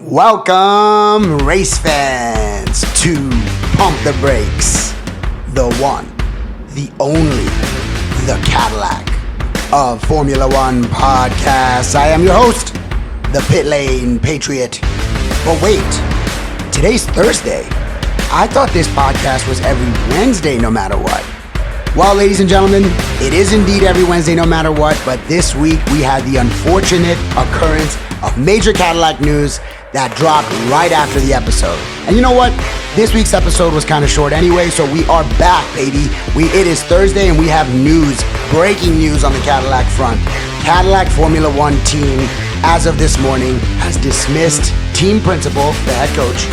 Welcome, race fans, to Pump the Brakes, the one, the only, the Cadillac of Formula One podcasts. I am your host, the Pit Lane Patriot. But wait, today's Thursday. I thought this podcast was every Wednesday no matter what. Well, ladies and gentlemen, it is indeed every Wednesday no matter what, but this week we had the unfortunate occurrence of major Cadillac news that dropped right after the episode. And you know what? This week's episode was kind of short anyway, so we are back, baby. It is Thursday and we have news, breaking news on the Cadillac front. Cadillac Formula One team, as of this morning, has dismissed team principal, the head coach,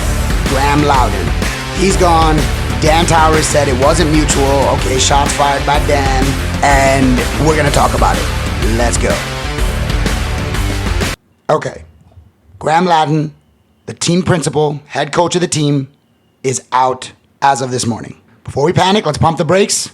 Graeme Lowdon. He's gone. Dan Towers said it wasn't mutual. Okay, shots fired by Dan, and we're gonna talk about it. Let's go. Okay. Graeme Lowdon, the team principal, head coach of the team, is out as of this morning. Before we panic, let's pump the brakes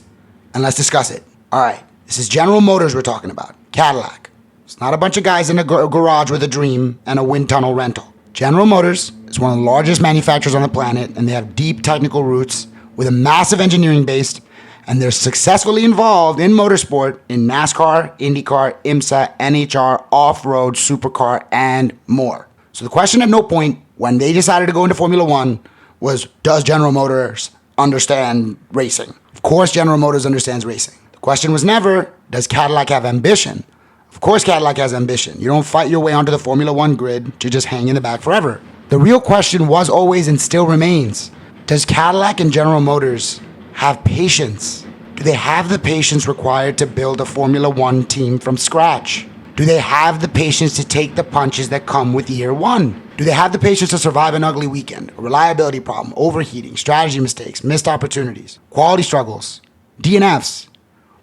and let's discuss it. All right, this is General Motors we're talking about. Cadillac. It's not a bunch of guys in a garage with a dream and a wind tunnel rental. General Motors is one of the largest manufacturers on the planet, and they have deep technical roots with a massive engineering base, and they're successfully involved in motorsport in NASCAR, IndyCar, IMSA, NHR, off-road, supercar, and more. So the question at no point when they decided to go into Formula One was, does General Motors understand racing? Of course General Motors understands racing. The question was never, does Cadillac have ambition? Of course Cadillac has ambition. You don't fight your way onto the Formula One grid to just hang in the back forever. The real question was always and still remains, does Cadillac and General Motors have patience? Do they have the patience required to build a Formula One team from scratch? Do they have the patience to take the punches that come with year one? Do they have the patience to survive an ugly weekend, a reliability problem, overheating, strategy mistakes, missed opportunities, quality struggles, DNFs?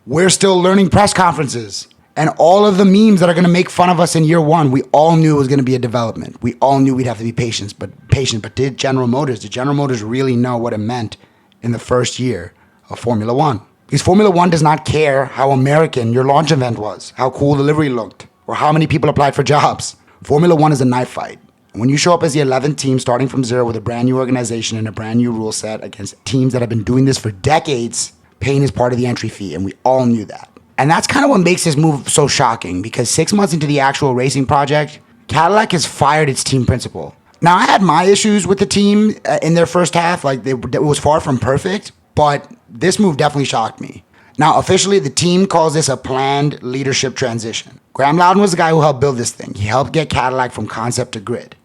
We're still learning press conferences, and all of the memes that are going to make fun of us in year one. We all knew it was going to be a development. We all knew we'd have to be patient, but did General Motors really know what it meant in the first year of Formula One? Because Formula One does not care how American your launch event was, how cool the livery looked, or how many people applied for jobs. Formula One is a knife fight. And when you show up as the 11th team starting from zero with a brand new organization and a brand new rule set against teams that have been doing this for decades, pain is part of the entry fee, and we all knew that. And that's kind of what makes this move so shocking, because 6 months into the actual racing project, Cadillac has fired its team principal. Now, I had my issues with the team in their first half. It was far from perfect, but this move definitely shocked me. Now, officially, the team calls this a planned leadership transition. Graeme Lowdon was the guy who helped build this thing. He helped get Cadillac from concept to grid.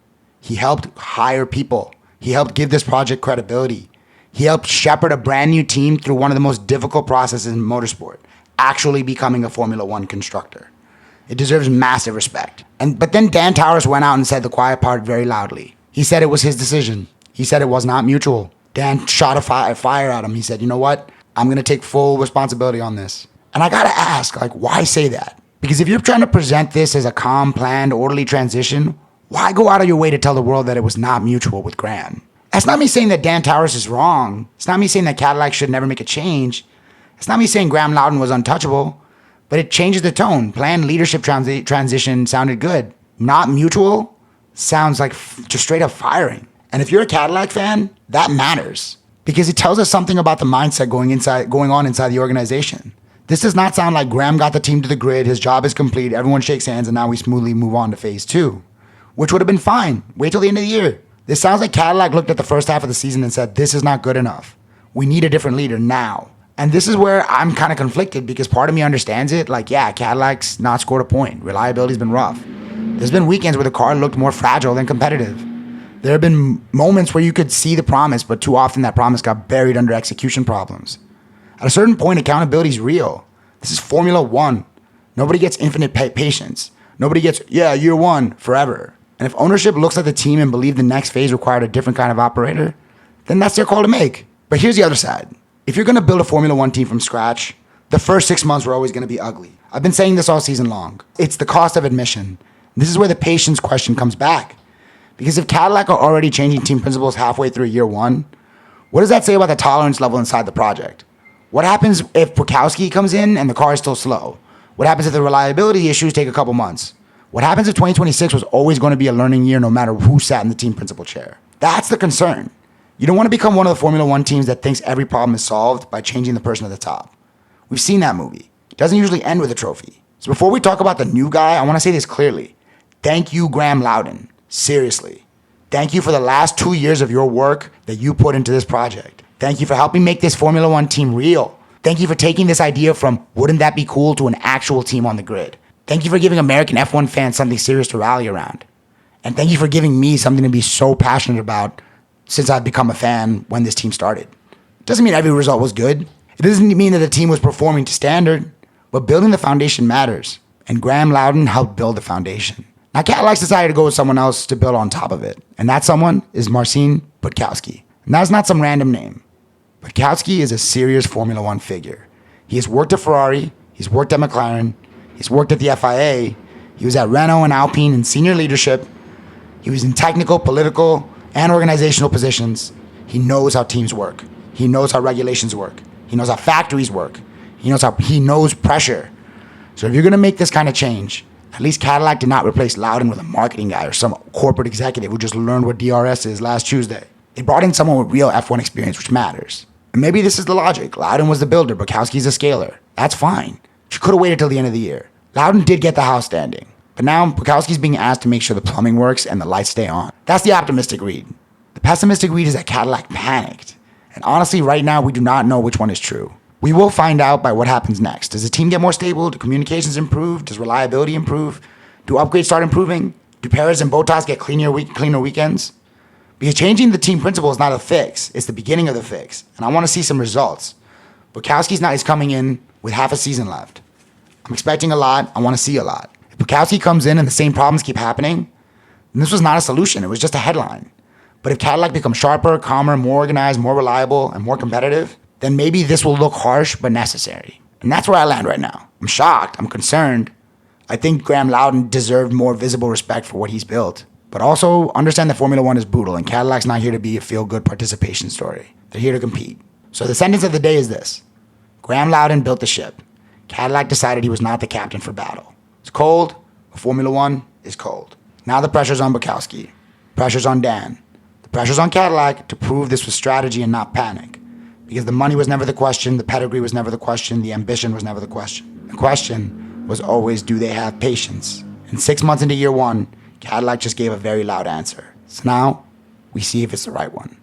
He helped hire people. He helped give this project credibility. He helped shepherd a brand new team through one of the most difficult processes in motorsport, actually becoming a Formula One constructor. It deserves massive respect. But then Dan Towers went out and said the quiet part very loudly. He said it was his decision. He said it was not mutual. Dan shot a fire at him. He said, you know what? I'm going to take full responsibility on this. And I got to ask, why say that? Because if you're trying to present this as a calm, planned, orderly transition, why go out of your way to tell the world that it was not mutual with Graeme? That's not me saying that Dan Towers is wrong. It's not me saying that Cadillac should never make a change. It's not me saying Graeme Lowdon was untouchable, but it changes the tone. Planned leadership transition sounded good. Not mutual sounds like just straight up firing. And if you're a Cadillac fan, that matters, because it tells us something about the mindset going on inside the organization. This does not sound like Graeme got the team to the grid, his job is complete, everyone shakes hands, and now we smoothly move on to phase two, which would have been fine. Wait till the end of the year. This sounds like Cadillac looked at the first half of the season and said, this is not good enough. We need a different leader now. And this is where I'm kind of conflicted, because part of me understands it. Cadillac's not scored a point. Reliability's been rough. There's been weekends where the car looked more fragile than competitive. There have been moments where you could see the promise, but too often that promise got buried under execution problems. At a certain point, accountability is real. This is Formula One. Nobody gets infinite patience. Nobody gets, year one, forever. And if ownership looks at the team and believe the next phase required a different kind of operator, then that's their call to make. But here's the other side. If you're going to build a Formula One team from scratch, the first 6 months were always going to be ugly. I've been saying this all season long. It's the cost of admission. This is where the patience question comes back. Because if Cadillac are already changing team principles halfway through year one, what does that say about the tolerance level inside the project? What happens if Budkowski comes in and the car is still slow? What happens if the reliability issues take a couple months? What happens if 2026 was always going to be a learning year no matter who sat in the team principal chair? That's the concern. You don't want to become one of the Formula One teams that thinks every problem is solved by changing the person at the top. We've seen that movie. It doesn't usually end with a trophy. So before we talk about the new guy, I want to say this clearly. Thank you, Graeme Lowdon. Seriously. Thank you for the last 2 years of your work that you put into this project. Thank you for helping make this Formula One team real. Thank you for taking this idea from wouldn't that be cool to an actual team on the grid. Thank you for giving American F1 fans something serious to rally around. And thank you for giving me something to be so passionate about since I've become a fan when this team started. It doesn't mean every result was good. It doesn't mean that the team was performing to standard, but building the foundation matters. And Graeme Lowdon helped build the foundation. Now Cadillac's decided to go with someone else to build on top of it. And that someone is Marcin Budkowski. And that's not some random name. Budkowski is a serious Formula One figure. He has worked at Ferrari, he's worked at McLaren, he's worked at the FIA, he was at Renault and Alpine in senior leadership, he was in technical, political, and organizational positions. He knows how teams work. He knows how regulations work. He knows how factories work. He knows pressure. So if you're gonna make this kind of change, at least Cadillac did not replace Lowdon with a marketing guy or some corporate executive who just learned what DRS is last Tuesday. They brought in someone with real F1 experience, which matters. And maybe this is the logic. Lowdon was the builder, Budkowski's a scaler. That's fine. She could have waited till the end of the year. Lowdon did get the house standing. But now Budkowski's being asked to make sure the plumbing works and the lights stay on. That's the optimistic read. The pessimistic read is that Cadillac panicked. And honestly, right now, we do not know which one is true. We will find out by what happens next. Does the team get more stable? Do communications improve? Does reliability improve? Do upgrades start improving? Do Perez and Bottas get cleaner weekends? Because changing the team principle is not a fix. It's the beginning of the fix. And I want to see some results. Budkowski's coming in with half a season left. I'm expecting a lot. I want to see a lot. If Budkowski comes in and the same problems keep happening, then this was not a solution. It was just a headline. But if Cadillac becomes sharper, calmer, more organized, more reliable, and more competitive, then maybe this will look harsh but necessary. And that's where I land right now. I'm shocked. I'm concerned. I think Graeme Lowdon deserved more visible respect for what he's built. But also understand that Formula One is brutal and Cadillac's not here to be a feel-good participation story. They're here to compete. So the sentence of the day is this. Graeme Lowdon built the ship. Cadillac decided he was not the captain for battle. It's cold, but Formula One is cold. Now the pressure's on Budkowski. Pressure's on Dan. The pressure's on Cadillac to prove this was strategy and not panic. Because the money was never the question, the pedigree was never the question, the ambition was never the question. The question was always, do they have patience? And 6 months into year one, Cadillac just gave a very loud answer. So now, we see if it's the right one.